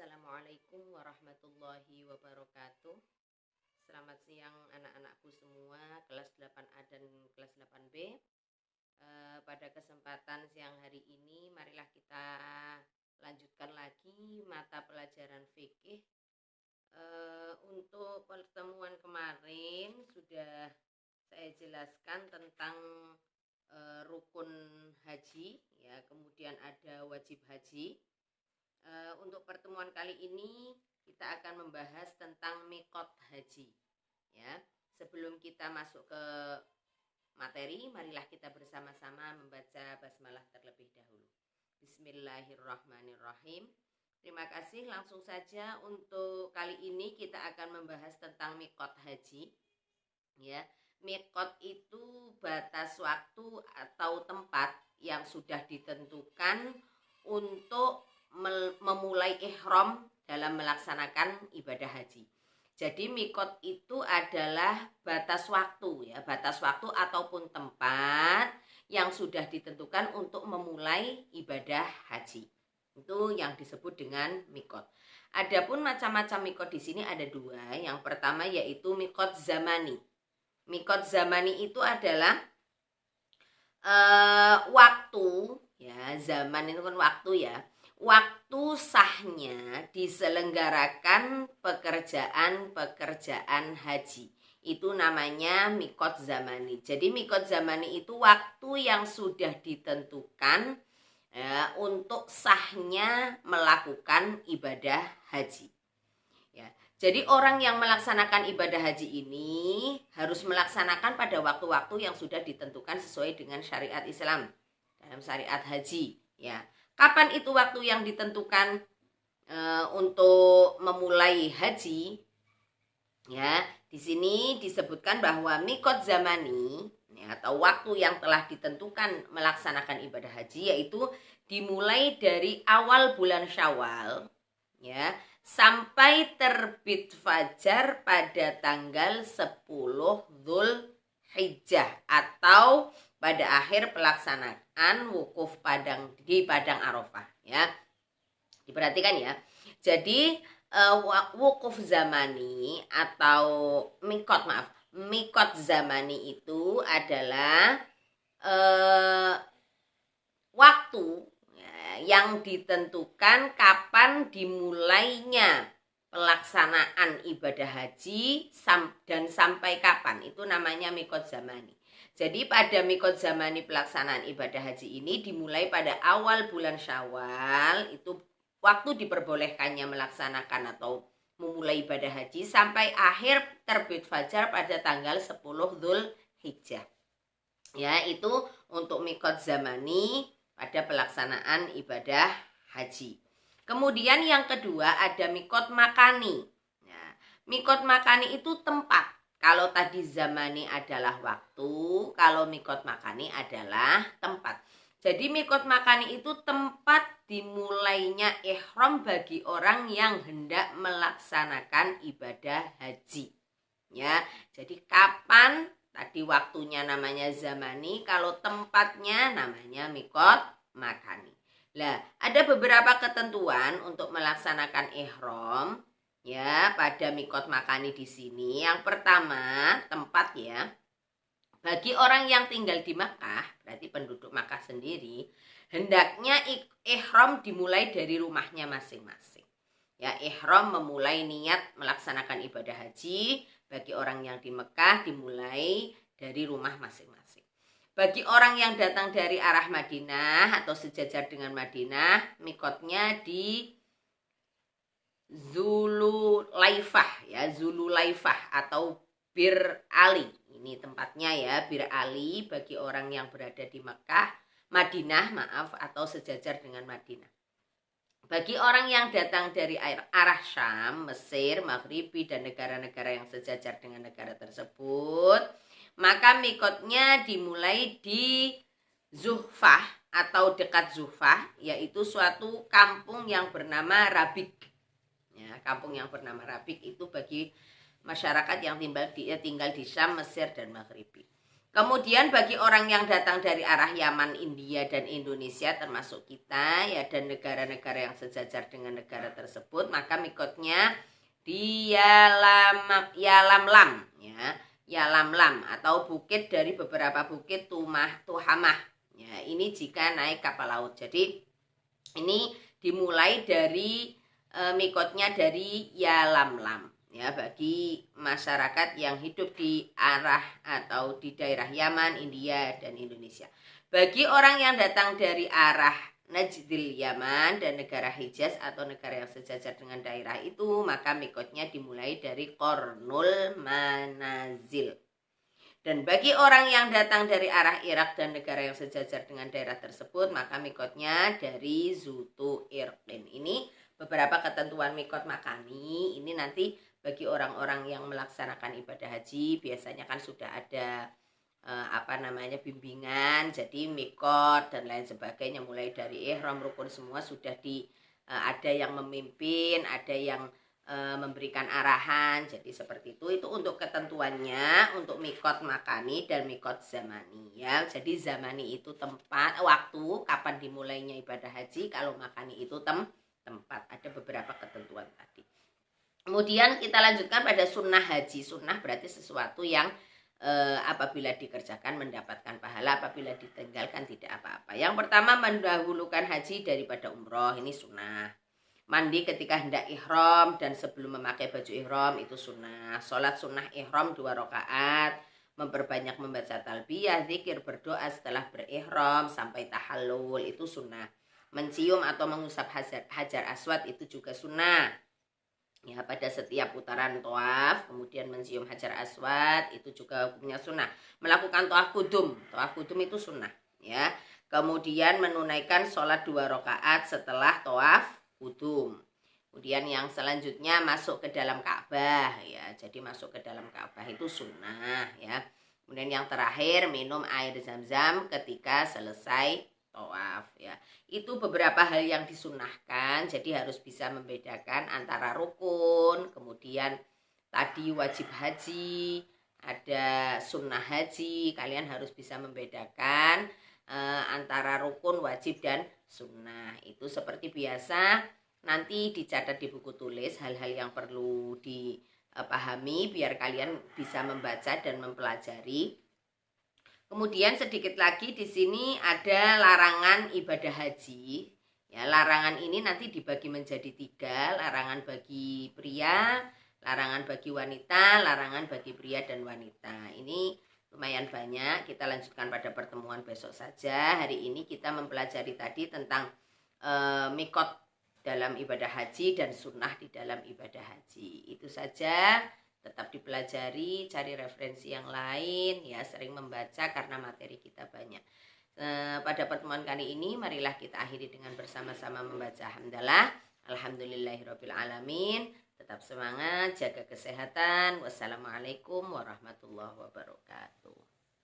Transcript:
Assalamualaikum warahmatullahi wabarakatuh. Selamat siang anak-anakku semua kelas 8A dan kelas 8B. Pada kesempatan siang hari ini marilah kita lanjutkan lagi mata pelajaran fikih. Untuk pertemuan kemarin sudah saya jelaskan tentang rukun haji, ya, kemudian ada wajib haji. Untuk pertemuan kali ini kita akan membahas tentang mikot haji, ya. Sebelum kita masuk ke materi, marilah kita bersama-sama membaca basmalah terlebih dahulu. Bismillahirrahmanirrahim. Terima kasih. Langsung saja untuk kali ini kita akan membahas tentang mikot haji, ya. Mikot itu batas waktu atau tempat yang sudah ditentukan untuk memulai ihram dalam melaksanakan ibadah haji. Jadi mikot itu adalah batas waktu, ya, batas waktu ataupun tempat yang sudah ditentukan untuk memulai ibadah haji. Itu yang disebut dengan mikot. Adapun macam-macam mikot di sini ada dua. Yang pertama yaitu mikot zamani. Mikot zamani itu adalah waktu, ya, zaman itu kan waktu, ya. Waktu sahnya diselenggarakan pekerjaan haji. Itu namanya mikot zamani. Jadi mikot zamani itu waktu yang sudah ditentukan, ya, untuk sahnya melakukan ibadah haji. Ya. Jadi orang yang melaksanakan ibadah haji ini harus melaksanakan pada waktu-waktu yang sudah ditentukan sesuai dengan syariat Islam dalam syariat haji, ya. Kapan itu waktu yang ditentukan untuk memulai haji? Ya, di sini disebutkan bahwa mikot zamani, ya, atau waktu yang telah ditentukan melaksanakan ibadah haji yaitu dimulai dari awal bulan Syawal, ya, sampai terbit fajar pada tanggal 10 Dzulhijjah atau pada akhir pelaksanaan wukuf di Padang Arafah, ya. Diperhatikan, ya. Jadi wukuf zamani atau mikot zamani itu adalah waktu, ya, yang ditentukan kapan dimulainya pelaksanaan ibadah haji dan sampai kapan. Itu namanya mikot zamani. Jadi pada mikot zamani pelaksanaan ibadah haji ini dimulai pada awal bulan Syawal, itu waktu diperbolehkannya melaksanakan atau memulai ibadah haji sampai akhir terbit fajar pada tanggal 10 Dzulhijjah. Ya, itu untuk mikot zamani pada pelaksanaan ibadah haji. Kemudian yang kedua ada mikot makani. Nah, mikot makani itu tempat. Kalau tadi zamani adalah waktu, kalau mikot makani adalah tempat. Jadi mikot makani itu tempat dimulainya ihram bagi orang yang hendak melaksanakan ibadah haji. Ya, jadi kapan? Tadi waktunya namanya zamani, kalau tempatnya namanya mikot makani. Lah, ada beberapa ketentuan untuk melaksanakan ihram, ya, pada mikot makani di sini. Yang pertama, tempat, ya. Bagi orang yang tinggal di Makkah, berarti penduduk Makkah sendiri, hendaknya ihram dimulai dari rumahnya masing-masing. Ya, ihram memulai niat melaksanakan ibadah haji bagi orang yang di Makkah dimulai dari rumah masing-masing. Bagi orang yang datang dari arah Madinah atau sejajar dengan Madinah, mikotnya di Zululaifah, ya, Zululaifah atau Bir Ali. Ini tempatnya, ya, Bir Ali bagi orang yang berada di Madinah, atau sejajar dengan Madinah. Bagi orang yang datang dari arah Syam, Mesir, Maghribi dan negara-negara yang sejajar dengan negara tersebut, maka mikotnya dimulai di Zuhfah atau dekat Zuhfah, yaitu suatu kampung yang bernama Rabik. Ya, kampung yang bernama Rabik itu bagi masyarakat yang tinggal di Syam, Mesir dan Maghribi. Kemudian bagi orang yang datang dari arah Yaman, India, dan Indonesia termasuk kita ya, dan negara-negara yang sejajar dengan negara tersebut, maka mikotnya di Yalamlam ya, Yalamlam atau bukit dari beberapa bukit Tuhamah ya. Ini jika naik kapal laut. Jadi ini dimulai dari mikotnya dari Yalamlam ya, bagi masyarakat yang hidup di arah atau di daerah Yaman, India, dan Indonesia. Bagi orang yang datang dari arah Najdil Yaman dan negara Hijaz atau negara yang sejajar dengan daerah itu, maka mikotnya dimulai dari Qornul Manazil. Dan bagi orang yang datang dari arah Irak dan negara yang sejajar dengan daerah tersebut, maka mikotnya dari Zutu Irqin. Ini beberapa ketentuan mikot makani. Ini nanti bagi orang-orang yang melaksanakan ibadah haji biasanya kan sudah ada bimbingan, jadi mikot dan lain sebagainya, mulai dari ihram, rukun, semua sudah ada yang memimpin, ada yang memberikan arahan. Jadi seperti itu untuk ketentuannya untuk mikot makani dan mikot zamani ya. Jadi zamani itu tempat, waktu kapan dimulainya ibadah haji, kalau makani itu tempat. Ada beberapa ketentuan tadi. Kemudian kita lanjutkan pada sunnah haji. Sunnah berarti sesuatu yang apabila dikerjakan mendapatkan pahala, apabila ditinggalkan tidak apa-apa. Yang pertama, mendahulukan haji daripada umroh, ini sunnah. Mandi ketika hendak ihram dan sebelum memakai baju ihram, itu sunnah. Sholat sunnah ihram 2 rakaat, memperbanyak membaca talbiyah, zikir, berdoa setelah berihram sampai tahallul, itu sunnah. Mencium atau mengusap hajar aswad itu juga sunnah ya, pada setiap putaran tawaf. Kemudian mencium hajar aswad itu juga hukumnya sunnah. Melakukan tawaf kudum itu sunnah ya. Kemudian menunaikan sholat 2 rakaat setelah tawaf kudum. Kemudian yang selanjutnya masuk ke dalam Ka'bah ya. Jadi masuk ke dalam Ka'bah itu sunnah ya. Kemudian yang terakhir minum air zam-zam ketika selesai tawaf ya. Itu beberapa hal yang disunahkan, jadi harus bisa membedakan antara rukun, kemudian tadi wajib haji, ada sunnah haji. Kalian harus bisa membedakan antara rukun, wajib, dan sunnah. Itu seperti biasa nanti dicatat di buku tulis hal-hal yang perlu dipahami biar kalian bisa membaca dan mempelajari. Kemudian sedikit lagi di sini ada larangan ibadah haji. Ya, larangan ini nanti dibagi menjadi 3, larangan bagi pria, larangan bagi wanita, larangan bagi pria dan wanita. Ini lumayan banyak, kita lanjutkan pada pertemuan besok saja. Hari ini kita mempelajari tadi tentang mikot dalam ibadah haji dan sunnah di dalam ibadah haji. Itu saja. Tetap dipelajari, cari referensi yang lain ya, sering membaca karena materi kita banyak. Pada pertemuan kali ini marilah kita akhiri dengan bersama-sama membaca hamdalah. Alhamdulillahirabbil alamin. Tetap semangat, jaga kesehatan. Wassalamualaikum warahmatullahi wabarakatuh.